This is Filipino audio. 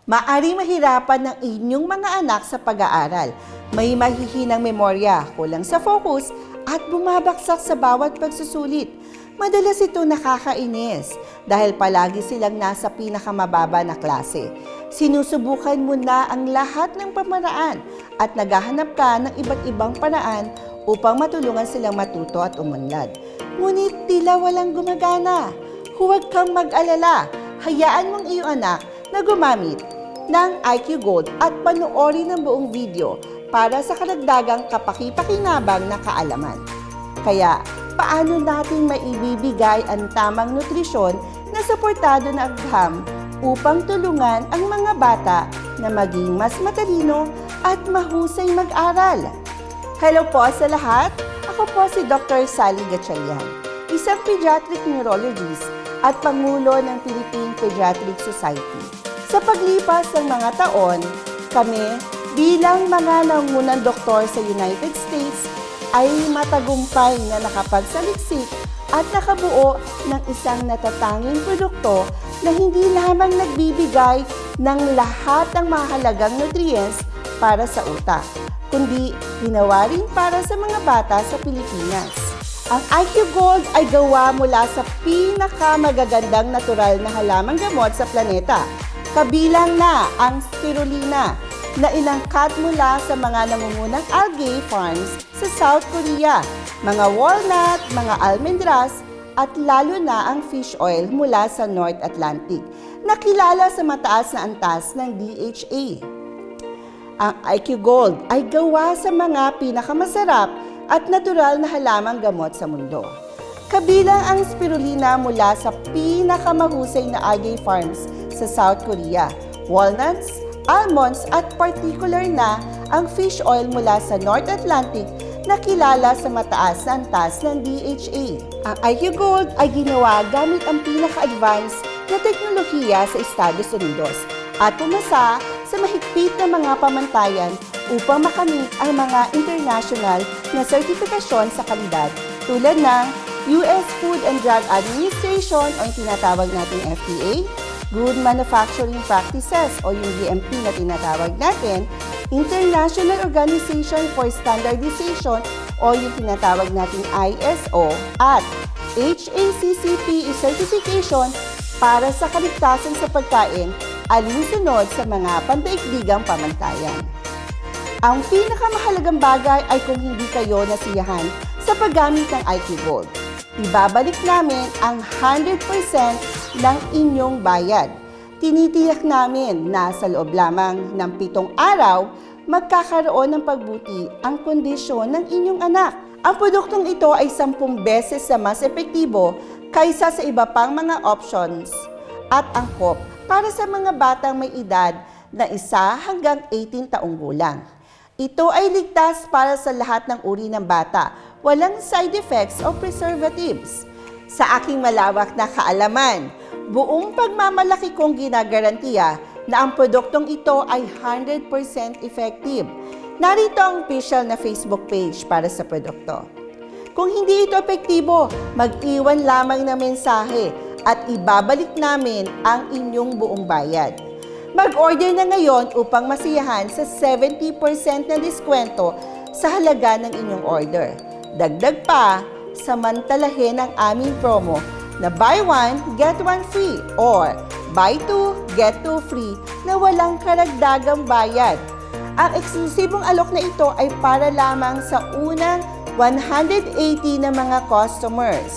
Maaring mahirapan ng inyong mga anak sa pag-aaral. May mahihinang memorya, kulang sa focus, at bumabagsak sa bawat pagsusulit. Madalas ito nakakainis dahil palagi silang nasa pinakamababa na klase. Sinusubukan mo na ang lahat ng pamaraan at naghahanap ka ng iba't ibang paraan upang matulungan silang matuto at umunlad. Ngunit tila walang gumagana. Huwag kang mag-alala. Hayaan mong iyong anak na gumamit ng IQ Gold at panoorin ang buong video para sa karagdagang kapaki-pakinabang na kaalaman. Kaya, paano natin maibibigay ang tamang nutrisyon na suportado na agham upang tulungan ang mga bata na maging mas matalino at mahusay mag-aral? Hello po sa lahat! Ako po si Dr. Sally Gatchalian, isang pediatric neurologist at Pangulo ng Philippine Pediatric Society. Sa paglipas ng mga taon, kami bilang mga nangunang doktor sa United States ay matagumpay na nakapagsaliksik at nakabuo ng isang natatanging produkto na hindi lamang nagbibigay ng lahat ng mahalagang nutrients para sa utak, kundi ginawa rin para sa mga bata sa Pilipinas. Ang IQ Gold ay gawa mula sa pinakamagagandang natural na halamang gamot sa planeta. Kabilang na ang spirulina na inangkat mula sa mga nangungunang algae farms sa South Korea, mga walnut, mga almendras, at lalo na ang fish oil mula sa North Atlantic, na kilala sa mataas na antas ng DHA. Ang IQ Gold ay gawa sa mga pinakamasarap at natural na halamang gamot sa mundo. Kabilang ang spirulina mula sa pinakamahusay na algae farms sa South Korea, walnuts, almonds at particular na ang fish oil mula sa North Atlantic na kilala sa mataas na antas ng DHA. Ang IQ Gold ay ginawa gamit ang pinaka-advanced na teknolohiya sa Estados Unidos at pumasa sa mahigpit na mga pamantayan upang makamit ang mga international na sertifikasyon sa kalidad tulad ng US Food and Drug Administration o yung tinatawag natin FDA, Good Manufacturing Practices o yung GMP na tinatawag natin, International Organization for Standardization o yung tinatawag natin ISO, at HACCP certification para sa kaligtasan sa pagkain alinsunod sa mga pandaigdigang pamantayan. Ang pinakamahalagang bagay ay kung hindi kayo nasiyahan sa paggamit ng IQ Gold, ibabalik namin ang 100% ng inyong bayad. Tinitiyak namin na sa loob lamang ng 7 araw, magkakaroon ng pagbuti ang kondisyon ng inyong anak. Ang produktong ito ay 10 beses na mas epektibo kaysa sa iba pang mga options at angkop para sa mga batang may edad na 1 hanggang 18 taong gulang. Ito ay ligtas para sa lahat ng uri ng bata, walang side effects o preservatives. Sa aking malawak na kaalaman, buong pagmamalaki kong ginagarantiya na ang produktong ito ay 100% effective. Narito ang official na Facebook page para sa produkto. Kung hindi ito epektibo, mag-iwan lamang ng mensahe at ibabalik namin ang inyong buong bayad. Mag-order na ngayon upang masiyahan sa 70% na diskwento sa halaga ng inyong order. Dagdag pa, samantalahin ang aming promo na buy 1, get 1 free or buy 2, get 2 free na walang karagdagang bayad. Ang eksklusibong alok na ito ay para lamang sa unang 180 na mga customers.